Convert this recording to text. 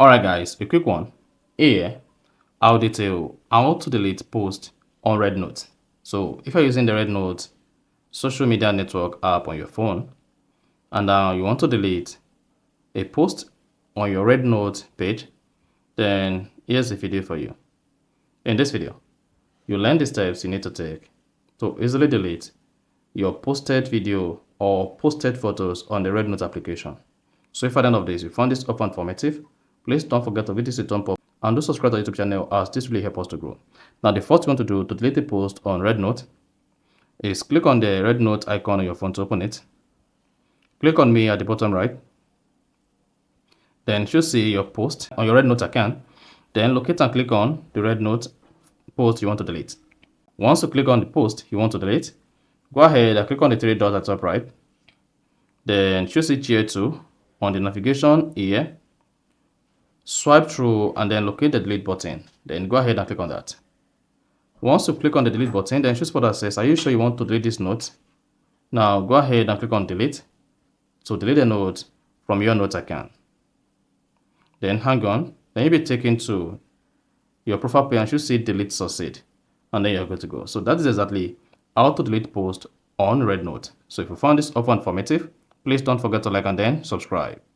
Alright guys, a quick one. Here, I'll detail how to delete posts on Rednote. So if you're using the Rednote social media network app on your phone, and now you want to delete a post on your Rednote page, then here's a video for you. In this video, you'll learn the steps you need to take to easily delete your posted video or posted photos on the Rednote application. So if at the end of this you found this helpful and informative, please don't forget to visit the thumb up and do subscribe to our YouTube channel, as this really helps us to grow. Now the first thing you want to do to delete the post on Rednote is click on the Rednote icon on your phone to open it. Click on me at the bottom right. Then you should see your post on your Rednote account. Then locate and click on the Rednote post you want to delete. Once you click on the post you want to delete, go ahead and click on the three dots at the top right. Then choose it here too on the navigation here. Swipe through and then locate the delete button. Then go ahead and click on that. Once you click on the delete button, then choose spot that says, are you sure you want to delete this note? Now go ahead and click on delete to delete the note from your note account. Then hang on. Then you'll be taken to your profile page and should see delete succeed. And then you're good to go. So that is exactly how to delete post on Rednote. So if you found this helpful and informative, please don't forget to like and then subscribe.